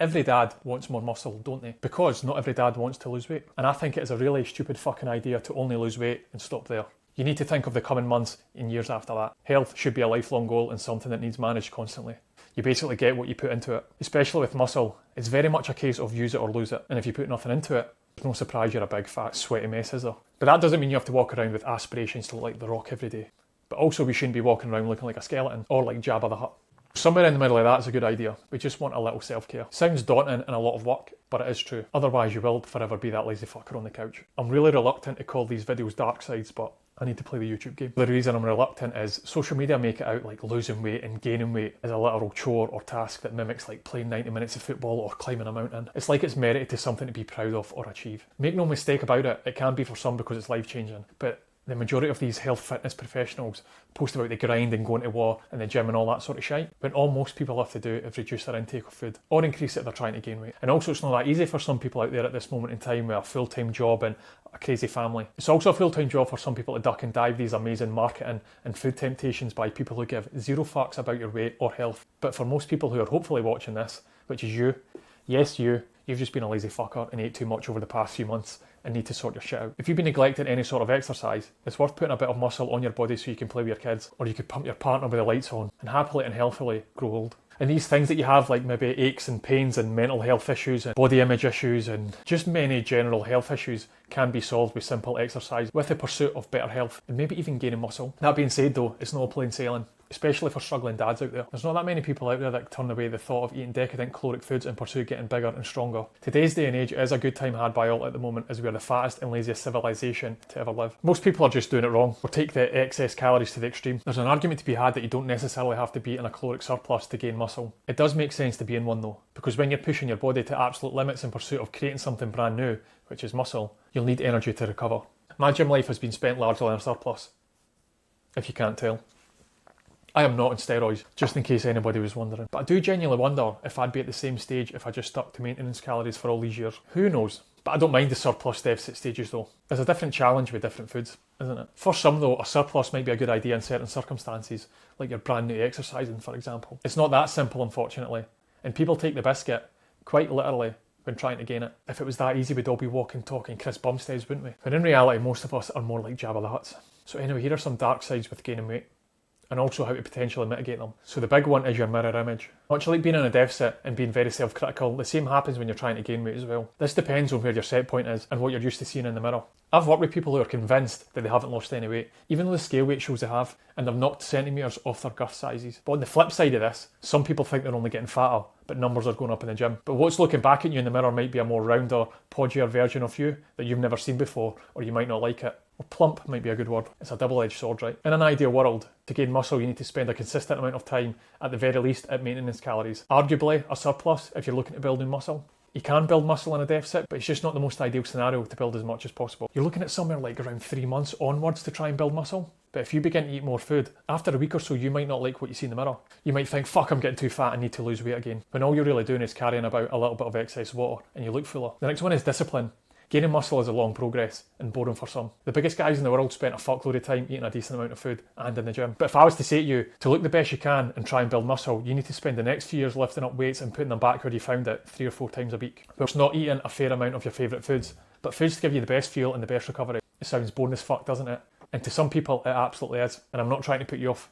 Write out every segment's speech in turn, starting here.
Every dad wants more muscle, don't they? Because not every dad wants to lose weight. And I think it is a really stupid fucking idea to only lose weight and stop there. You need to think of the coming months and years after that. Health should be a lifelong goal and something that needs managed constantly. You basically get what you put into it. Especially with muscle, it's very much a case of use it or lose it. And if you put nothing into it, it's no surprise you're a big, fat, sweaty mess, is there? But that doesn't mean you have to walk around with aspirations to look like The Rock every day. But also we shouldn't be walking around looking like a skeleton or like Jabba the Hutt. Somewhere in the middle of that is a good idea. We just want a little self-care. Sounds daunting and a lot of work, but it is true. Otherwise you will forever be that lazy fucker on the couch. I'm really reluctant to call these videos dark sides, but I need to play the YouTube game. The reason I'm reluctant is social media make it out like losing weight and gaining weight is a literal chore or task that mimics like playing 90 minutes of football or climbing a mountain. It's like it's merited to something to be proud of or achieve. Make no mistake about it, it can be for some because it's life-changing, but the majority of these health fitness professionals post about the grind and going to war and the gym and all that sort of shite, when all most people have to do is reduce their intake of food or increase it if they're trying to gain weight. And also it's not that easy for some people out there at this moment in time with a full-time job and a crazy family. It's also a full-time job for some people to duck and dive these amazing marketing and food temptations by people who give zero fucks about your weight or health. But for most people who are hopefully watching this, which is you, yes you, you've just been a lazy fucker and ate too much over the past few months and need to sort your shit out. If you've been neglecting any sort of exercise, it's worth putting a bit of muscle on your body so you can play with your kids, or you could pump your partner with the lights on and happily and healthily grow old. And these things that you have, like maybe aches and pains and mental health issues and body image issues and just many general health issues, can be solved with simple exercise with the pursuit of better health and maybe even gaining muscle. That being said though, it's not all plain sailing, especially for struggling dads out there. There's not that many people out there that turn away the thought of eating decadent caloric foods and pursue getting bigger and stronger. Today's day and age is a good time had by all at the moment, as we are the fattest and laziest civilization to ever live. Most people are just doing it wrong, or take the excess calories to the extreme. There's an argument to be had that you don't necessarily have to be in a caloric surplus to gain muscle. It does make sense to be in one though, because when you're pushing your body to absolute limits in pursuit of creating something brand new, which is muscle, you'll need energy to recover. My gym life has been spent largely in a surplus, if you can't tell. I am not on steroids, just in case anybody was wondering. But I do genuinely wonder if I'd be at the same stage if I just stuck to maintenance calories for all these years. Who knows? But I don't mind the surplus deficit stages though. There's a different challenge with different foods, isn't it? For some though, a surplus might be a good idea in certain circumstances, like you're brand new exercising for example. It's not that simple unfortunately, and people take the biscuit quite literally when trying to gain it. If it was that easy we'd all be walking, talking Chris Bumsteads, wouldn't we? But in reality most of us are more like Jabba the Hutts. So anyway, here are some dark sides with gaining weight, and also how to potentially mitigate them. So the big one is your mirror image. Much like being in a deficit and being very self-critical, the same happens when you're trying to gain weight as well. This depends on where your set point is and what you're used to seeing in the mirror. I've worked with people who are convinced that they haven't lost any weight, even though the scale weight shows they have, and they've knocked centimetres off their girth sizes. But on the flip side of this, some people think they're only getting fatter, but numbers are going up in the gym. But what's looking back at you in the mirror might be a more rounder, podgier version of you that you've never seen before, or you might not like it. Or plump might be a good word. It's a double-edged sword, right? In an ideal world, to gain muscle you need to spend a consistent amount of time, at the very least, at maintenance calories. Arguably a surplus if you're looking to build new muscle. You can build muscle in a deficit, but it's just not the most ideal scenario to build as much as possible. You're looking at somewhere like around 3 months onwards to try and build muscle. But if you begin to eat more food, after a week or so you might not like what you see in the mirror. You might think, fuck, I'm getting too fat, I need to lose weight again. When all you're really doing is carrying about a little bit of excess water and you look fuller. The next one is discipline. Gaining muscle is a long progress and boring for some. The biggest guys in the world spent a fuckload of time eating a decent amount of food and in the gym. But if I was to say to you, to look the best you can and try and build muscle, you need to spend the next few years lifting up weights and putting them back where you found it 3 or 4 times a week. Whilst not eating a fair amount of your favourite foods, but foods to give you the best fuel and the best recovery. It sounds boring as fuck, doesn't it? And to some people it absolutely is. And I'm not trying to put you off,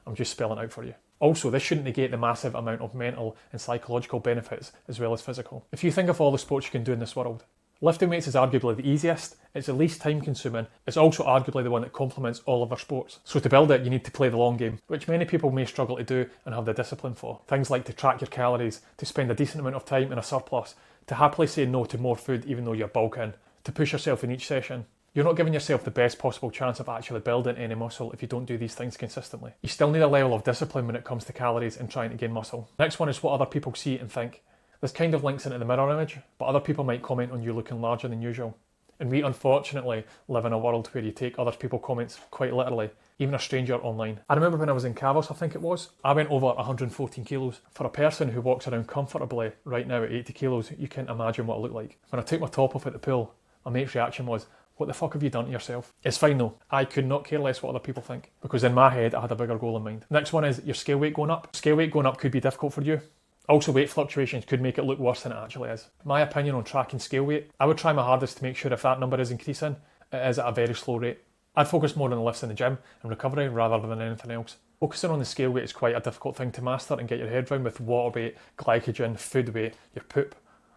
I'm just spelling it out for you. Also, this shouldn't negate the massive amount of mental and psychological benefits as well as physical. If you think of all the sports you can do in this world, lifting weights is arguably the easiest, it's the least time consuming, it's also arguably the one that complements all other sports. So to build it you need to play the long game, which many people may struggle to do and have the discipline for. Things like to track your calories, to spend a decent amount of time in a surplus, to happily say no to more food even though you're bulking, to push yourself in each session. You're not giving yourself the best possible chance of actually building any muscle if you don't do these things consistently. You still need a level of discipline when it comes to calories and trying to gain muscle. Next one is what other people see and think. This kind of links into the mirror image, but other people might comment on you looking larger than usual. And we unfortunately live in a world where you take other people's comments quite literally, even a stranger online. I remember when I was in Cavos, I think it was, I went over 114 kilos. For a person who walks around comfortably right now at 80 kilos, you can't imagine what I look like. When I took my top off at the pool, my mate's reaction was, what the fuck have you done to yourself? It's fine though, I could not care less what other people think, because in my head I had a bigger goal in mind. Next one is your scale weight going up. Scale weight going up could be difficult for you. Also, weight fluctuations could make it look worse than it actually is. My opinion on tracking scale weight, I would try my hardest to make sure if that number is increasing, it is at a very slow rate. I'd focus more on the lifts in the gym and recovery rather than anything else. Focusing on the scale weight is quite a difficult thing to master and get your head around with water weight, glycogen, food weight, your poop.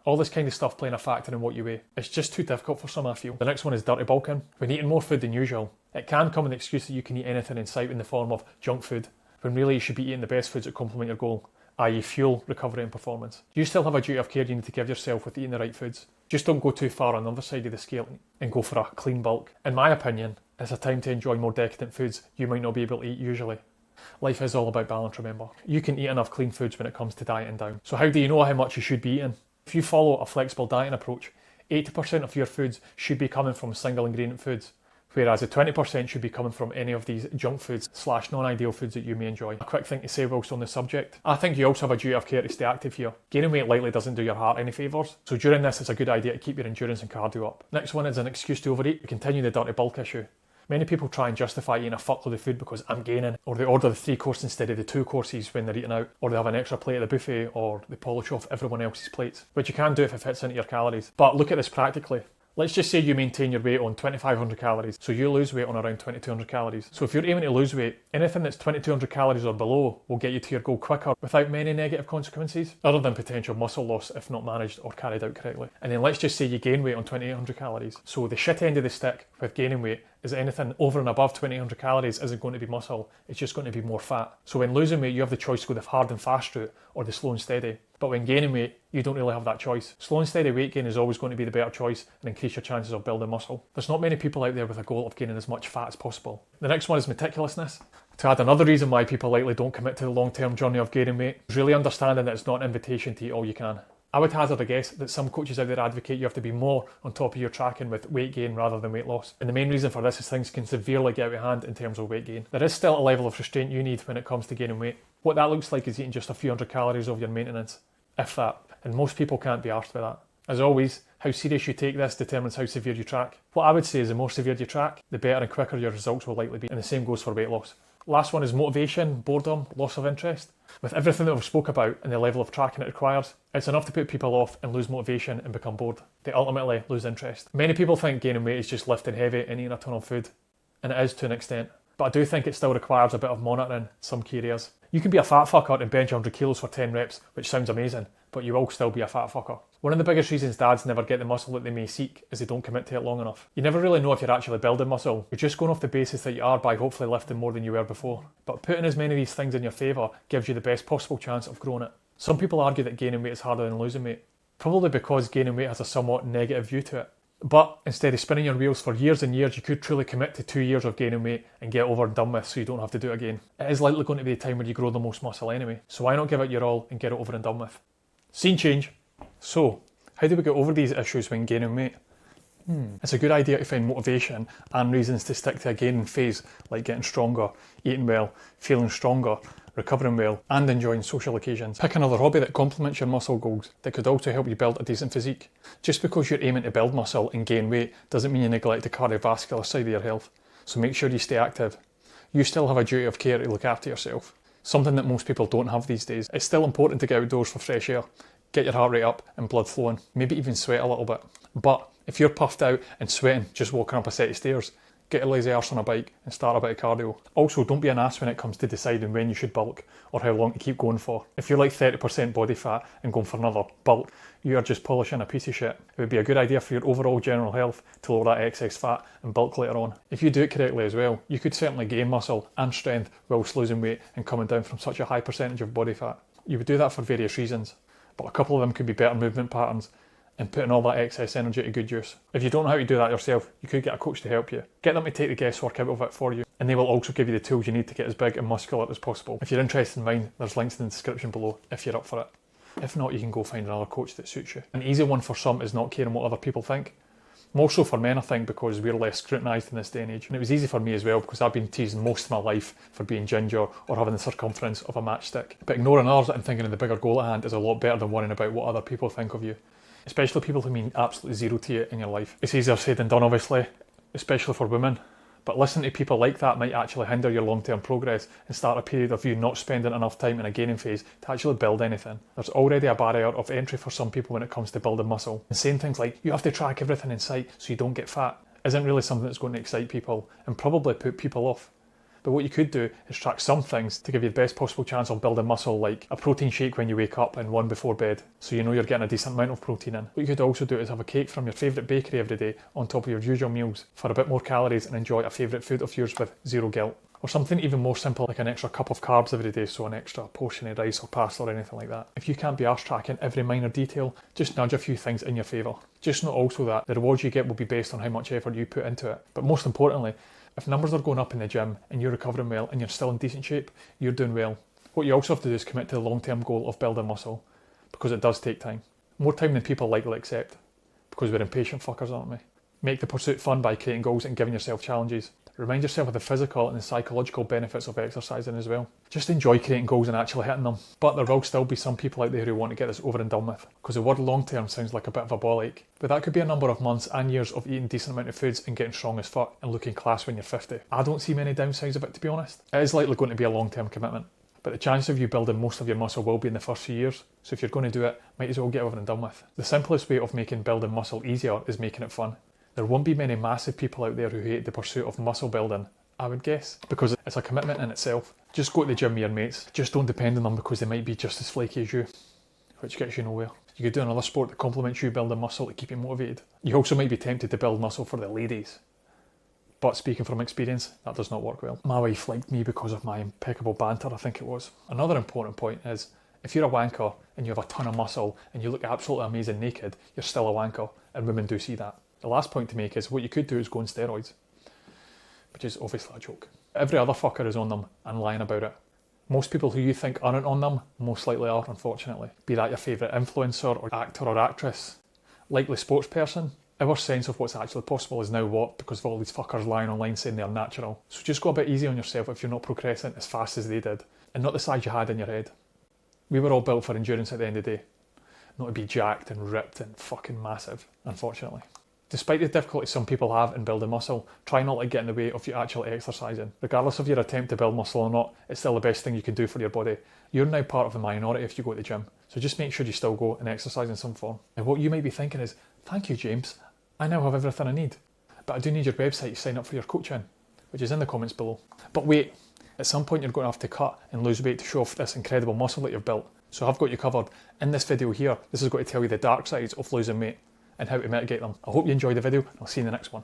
All this kind of stuff playing a factor in what you weigh. It's just too difficult for some, I feel. The next one is dirty bulking. When eating more food than usual, it can come with the excuse that you can eat anything in sight in the form of junk food, when really you should be eating the best foods that complement your goal, i.e. fuel, recovery and performance. You still have a duty of care you need to give yourself with eating the right foods. Just don't go too far on the other side of the scale and go for a clean bulk. In my opinion, it's a time to enjoy more decadent foods you might not be able to eat usually. Life is all about balance, remember. You can eat enough clean foods when it comes to dieting down. So how do you know how much you should be eating? If you follow a flexible dieting approach, 80% of your foods should be coming from single ingredient foods, whereas the 20% should be coming from any of these junk foods / non-ideal foods that you may enjoy. A quick thing to say whilst on the subject, I think you also have a duty of care to stay active here. Gaining weight lightly doesn't do your heart any favours, so during this it's a good idea to keep your endurance and cardio up. Next one is an excuse to overeat. We continue the dirty bulk issue. Many people try and justify eating a fuckload of food because I'm gaining, or they order the 3 course instead of the 2 courses when they're eating out, or they have an extra plate at the buffet, or they polish off everyone else's plates, which you can do if it fits into your calories. But look at this practically. Let's just say you maintain your weight on 2,500 calories, so you lose weight on around 2,200 calories. So if you're aiming to lose weight, anything that's 2,200 calories or below will get you to your goal quicker without many negative consequences, other than potential muscle loss if not managed or carried out correctly. And then let's just say you gain weight on 2,800 calories. So the shit end of the stick with gaining weight is anything over and above 2,800 calories isn't going to be muscle, it's just going to be more fat. So when losing weight, you have the choice to go the hard and fast route or the slow and steady. But when gaining weight, you don't really have that choice. Slow and steady weight gain is always going to be the better choice and increase your chances of building muscle. There's not many people out there with a goal of gaining as much fat as possible. The next one is meticulousness. To add another reason why people likely don't commit to the long-term journey of gaining weight is really understanding that it's not an invitation to eat all you can. I would hazard a guess that some coaches out there advocate you have to be more on top of your tracking with weight gain rather than weight loss. And the main reason for this is things can severely get out of hand in terms of weight gain. There is still a level of restraint you need when it comes to gaining weight. What that looks like is eating just a few hundred calories of your maintenance, if that. And most people can't be arsed by that. As always, how serious you take this determines how severe you track. What I would say is the more severe you track, the better and quicker your results will likely be. And the same goes for weight loss. Last one is motivation, boredom, loss of interest. With everything that we've spoke about and the level of tracking it requires, it's enough to put people off and lose motivation and become bored. They ultimately lose interest. Many people think gaining weight is just lifting heavy and eating a ton of food, and it is to an extent. But I do think it still requires a bit of monitoring in some key areas. You can be a fat fucker and bench 100 kilos for 10 reps, which sounds amazing, but you will still be a fat fucker. One of the biggest reasons dads never get the muscle that they may seek is they don't commit to it long enough. You never really know if you're actually building muscle. You're just going off the basis that you are by hopefully lifting more than you were before. But putting as many of these things in your favour gives you the best possible chance of growing it. Some people argue that gaining weight is harder than losing weight, probably because gaining weight has a somewhat negative view to it. But instead of spinning your wheels for years and years, you could truly commit to 2 years of gaining weight and get over and done with so you don't have to do it again. It is likely going to be the time where you grow the most muscle anyway, so why not give it your all and get it over and done with? Scene change. So, how do we get over these issues when gaining weight? It's a good idea to find motivation and reasons to stick to a gaining phase, like getting stronger, eating well, feeling stronger, recovering well, and enjoying social occasions. Pick another hobby that complements your muscle goals that could also help you build a decent physique. Just because you're aiming to build muscle and gain weight doesn't mean you neglect the cardiovascular side of your health, so make sure you stay active. You still have a duty of care to look after yourself, something that most people don't have these days. It's still important to get outdoors for fresh air, get your heart rate up and blood flowing, maybe even sweat a little bit. But if you're puffed out and sweating just walking up a set of stairs, get a lazy arse on a bike and start a bit of cardio. Also, don't be an ass when it comes to deciding when you should bulk or how long to keep going for. If you're like 30% body fat and going for another bulk, you are just polishing a piece of shit. It would be a good idea for your overall general health to lower that excess fat and bulk later on. If you do it correctly as well, you could certainly gain muscle and strength whilst losing weight and coming down from such a high percentage of body fat. You would do that for various reasons, but a couple of them could be better movement patterns and putting all that excess energy to good use. If you don't know how to do that yourself, you could get a coach to help you. Get them to take the guesswork out of it for you, and they will also give you the tools you need to get as big and muscular as possible. If you're interested in mine, there's links in the description below if you're up for it. If not, you can go find another coach that suits you. An easy one for some is not caring what other people think. More so for men, I think, because we're less scrutinised in this day and age. And it was easy for me as well because I've been teased most of my life for being ginger or having the circumference of a matchstick. But ignoring others and thinking of the bigger goal at hand is a lot better than worrying about what other people think of you. Especially people who mean absolutely zero to you in your life. It's easier said than done, obviously, especially for women. But listening to people like that might actually hinder your long-term progress and start a period of you not spending enough time in a gaining phase to actually build anything. There's already a barrier of entry for some people when it comes to building muscle. And saying things like, you have to track everything in sight so you don't get fat, isn't really something that's going to excite people and probably put people off. But what you could do is track some things to give you the best possible chance of building muscle, like a protein shake when you wake up and one before bed, so you know you're getting a decent amount of protein in. What you could also do is have a cake from your favourite bakery every day on top of your usual meals for a bit more calories and enjoy a favourite food of yours with zero guilt. Or something even more simple like an extra cup of carbs every day, so an extra portion of rice or pasta or anything like that. If you can't be arsed tracking every minor detail, just nudge a few things in your favour. Just know also that the rewards you get will be based on how much effort you put into it. But most importantly, if numbers are going up in the gym and you're recovering well and you're still in decent shape, you're doing well. What you also have to do is commit to the long-term goal of building muscle, because it does take time. More time than people likely accept, because we're impatient fuckers, aren't we? Make the pursuit fun by creating goals and giving yourself challenges. Remind yourself of the physical and the psychological benefits of exercising as well. Just enjoy creating goals and actually hitting them. But there will still be some people out there who want to get this over and done with, because the word long term sounds like a bit of a ball ache. But that could be a number of months and years of eating decent amount of foods and getting strong as fuck and looking class when you're 50. I don't see many downsides of it, to be honest. It is likely going to be a long term commitment, but the chance of you building most of your muscle will be in the first few years. So if you're going to do it, might as well get over and done with. The simplest way of making building muscle easier is making it fun. There won't be many massive people out there who hate the pursuit of muscle building, I would guess, because it's a commitment in itself. Just go to the gym with your mates. Just don't depend on them, because they might be just as flaky as you, which gets you nowhere. You could do another sport that complements you building muscle to keep you motivated. You also might be tempted to build muscle for the ladies, but speaking from experience, that does not work well. My wife liked me because of my impeccable banter, I think it was. Another important point is, if you're a wanker and you have a ton of muscle and you look absolutely amazing naked, you're still a wanker, and women do see that. The last point to make is, what you could do is go on steroids, which is obviously a joke. Every other fucker is on them and lying about it. Most people who you think aren't on them most likely are, unfortunately. Be that your favourite influencer or actor or actress, likely sports person. Our sense of what's actually possible is now warped because of all these fuckers lying online saying they're natural. So just go a bit easy on yourself if you're not progressing as fast as they did, and not the size you had in your head. We were all built for endurance at the end of the day, not to be jacked and ripped and fucking massive, unfortunately. Despite the difficulty some people have in building muscle, try not to get in the way of you actually exercising. Regardless of your attempt to build muscle or not, it's still the best thing you can do for your body. You're now part of the minority if you go to the gym, so just make sure you still go and exercise in some form. And what you might be thinking is, thank you James, I now have everything I need, but I do need your website to sign up for your coaching, which is in the comments below. But wait, at some point you're going to have to cut and lose weight to show off this incredible muscle that you've built. So I've got you covered. In this video here, this is going to tell you the dark sides of losing weight and how to mitigate them. I hope you enjoyed the video, and I'll see you in the next one.